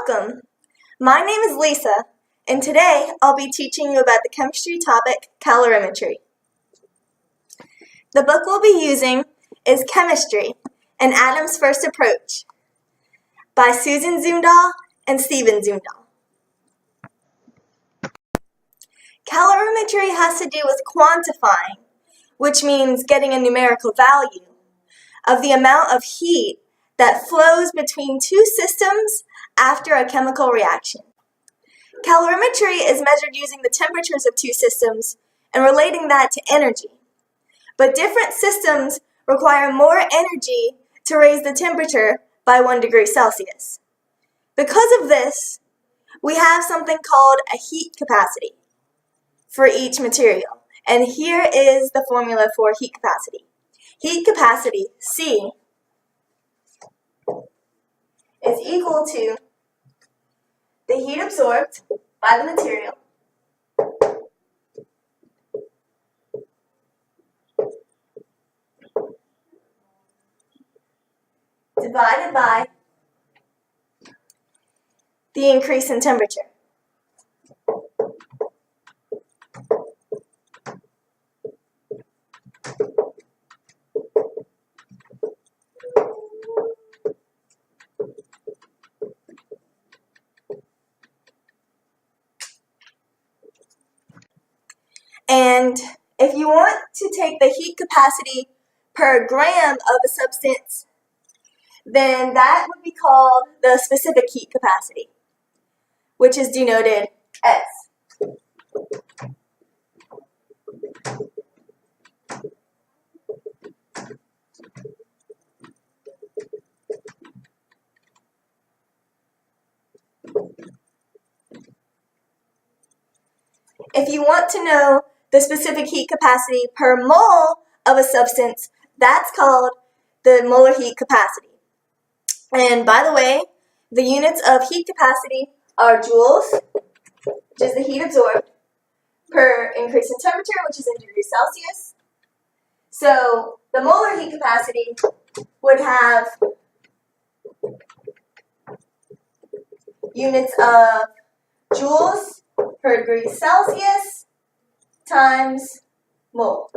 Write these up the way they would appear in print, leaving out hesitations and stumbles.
Welcome! My name is Lisa, and today I'll be teaching you about the chemistry topic calorimetry. The book we'll be using is Chemistry, An Atom's First Approach by Susan Zumdahl and Stephen Zumdahl. Calorimetry has to do with quantifying, which means getting a numerical value, of the amount of heat that flows between two systems after a chemical reaction. Calorimetry is measured using the temperatures of two systems and relating that to energy. But different systems require more energy to raise the temperature by 1 degree Celsius. Because of this, we have something called a heat capacity for each material. And here is the formula for heat capacity. Heat capacity, C, is equal to the heat absorbed by the material divided by the increase in temperature. And if you want to take the heat capacity per gram of a substance, then that would be called the specific heat capacity, which is denoted S. If you want to know the specific heat capacity per mole of a substance, that's called the molar heat capacity. And by the way, the units of heat capacity are joules, which is the heat absorbed, per increase in temperature, which is in degrees Celsius. So the molar heat capacity would have units of joules per degree Celsius times mole.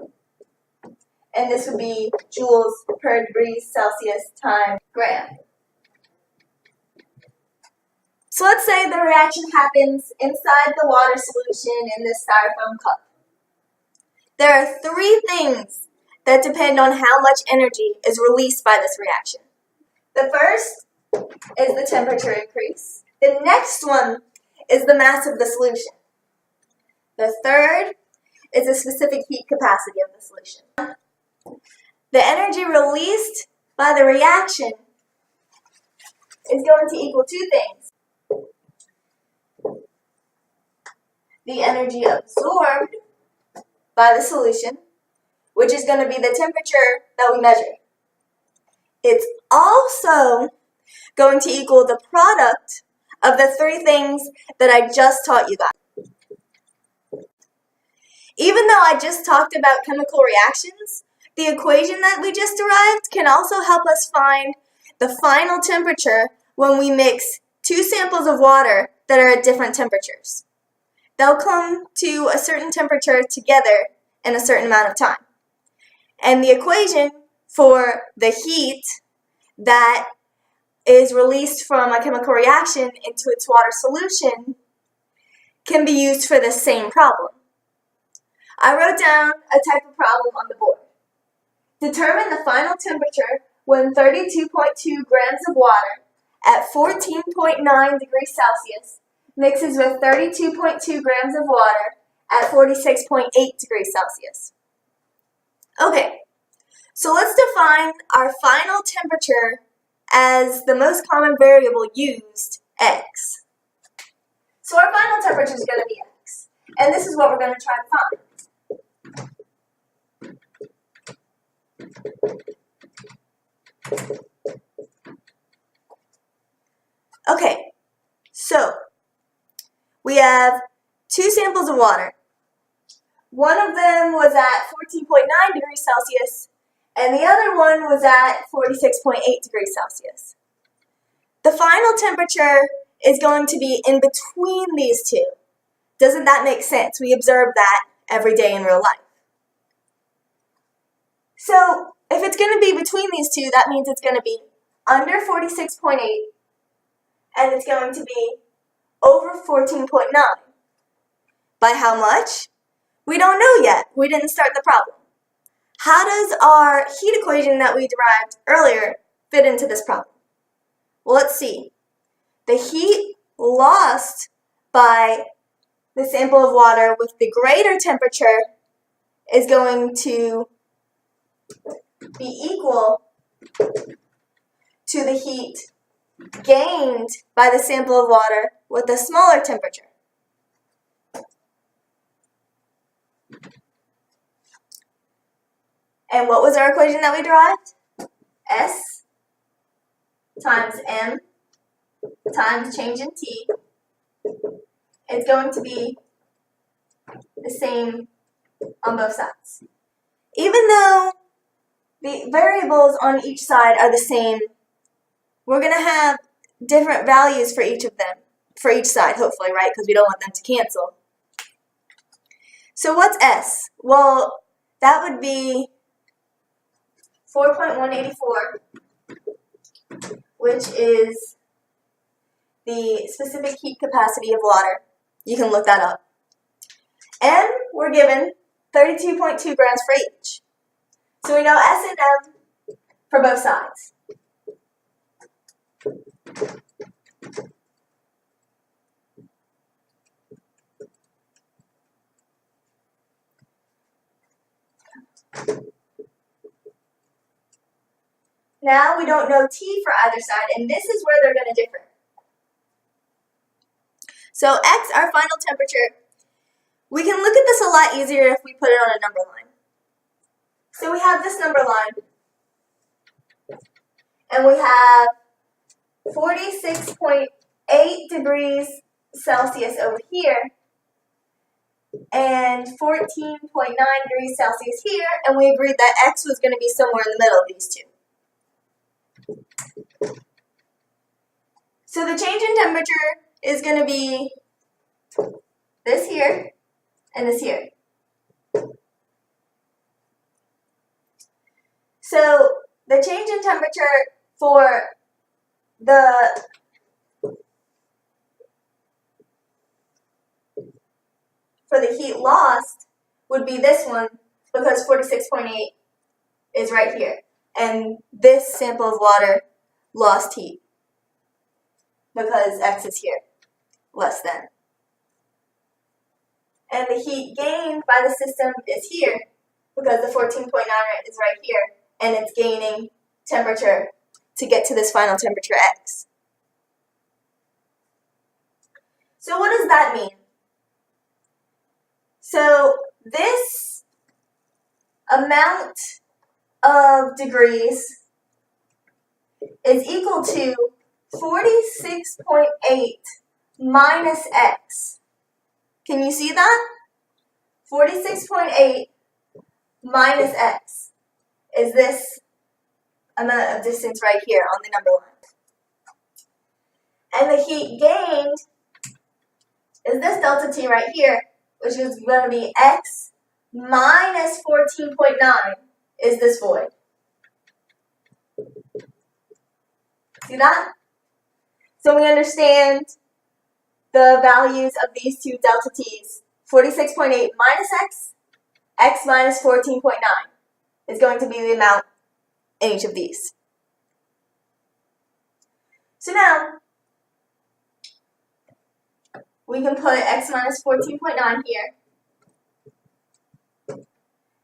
And this would be joules per degree Celsius times gram. So let's say the reaction happens inside the water solution in this styrofoam cup. There are three things that depend on how much energy is released by this reaction. The first is the temperature increase. The next one is the mass of the solution. The third is the specific heat capacity of the solution. The energy released by the reaction is going to equal two things. The energy absorbed by the solution, which is going to be the temperature that we measure. It's also going to equal the product of the three things that I just taught you guys. Even though I just talked about chemical reactions, the equation that we just derived can also help us find the final temperature when we mix two samples of water that are at different temperatures. They'll come to a certain temperature together in a certain amount of time. And the equation for the heat that is released from a chemical reaction into its water solution can be used for the same problem. I wrote down a type of problem on the board. Determine the final temperature when 32.2 grams of water at 14.9 degrees Celsius mixes with 32.2 grams of water at 46.8 degrees Celsius. Okay, so let's define our final temperature as the most common variable used, X. So our final temperature is going to be X, and this is what we're going to try to find. Okay, so we have two samples of water. One of them was at 14.9 degrees Celsius, and the other one was at 46.8 degrees Celsius. The final temperature is going to be in between these two. Doesn't that make sense? We observe that every day in real life. So if it's going to be between these two, that means it's going to be under 46.8 and it's going to be over 14.9. By how much? We don't know yet. We didn't start the problem. How does our heat equation that we derived earlier fit into this problem? Well, let's see. The heat lost by the sample of water with the greater temperature is going to be equal to the heat gained by the sample of water with a smaller temperature. And what was our equation that we derived? S times M times change in T is going to be the same on both sides. Even though the variables on each side are the same, we're going to have different values for each of them, for each side, hopefully, right? Because we don't want them to cancel. So what's S? Well, that would be 4.184, which is the specific heat capacity of water. You can look that up. And we're given 32.2 grams for each. So we know S and M for both sides. Now we don't know T for either side, and this is where they're going to differ. So X, our final temperature, we can look at this a lot easier if we put it on a number line. So we have this number line, and we have 46.8 degrees Celsius over here, and 14.9 degrees Celsius here, and we agreed that X was going to be somewhere in the middle of these two. So the change in temperature is going to be this here and this here. So the change in temperature for the heat lost would be this one, because 46.8 is right here. And this sample of water lost heat because X is here, less than. And the heat gained by the system is here because the 14.9 is right here, and it's gaining temperature to get to this final temperature X. So what does that mean? So this amount of degrees is equal to 46.8 minus X. Can you see that? 46.8 minus X is this amount of distance right here on the number line. And the heat gained is this delta T right here, which is going to be X minus 14.9 is this void. See that? So we understand the values of these two delta T's. 46.8 minus X minus 14.9 is going to be the amount in each of these. So now, we can put X minus 14.9 here,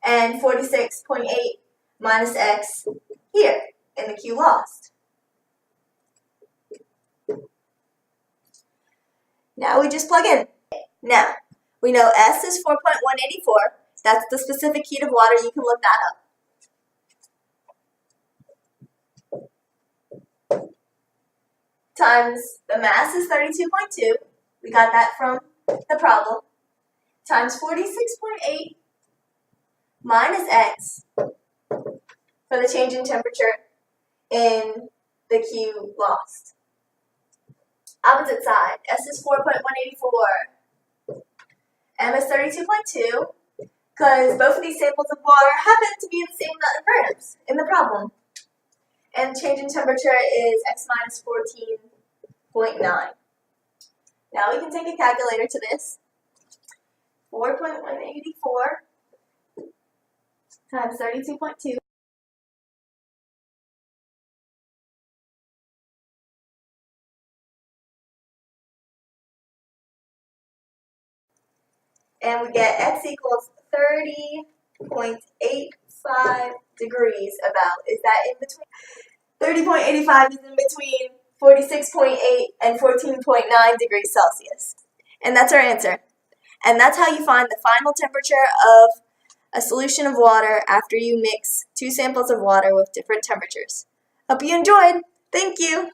and 46.8 minus X here in the Q lost. Now we just plug in. Now, we know S is 4.184. That's the specific heat of water. You can look that up. Times the mass is 32.2. We got that from the problem. Times 46.8 minus X for the change in temperature in the Q lost. Opposite side. S is 4.184. M is 32.2. Because both of these samples of water happen to be in the same nut and burners in the problem. And change in temperature is x minus 14.9. Now we can take a calculator to this. 4.184 times 32.2. And we get x equals 30.85 degrees about. Is that in between? 30.85 is in between 46.8 and 14.9 degrees Celsius. And that's our answer. And that's how you find the final temperature of a solution of water after you mix two samples of water with different temperatures. Hope you enjoyed. Thank you.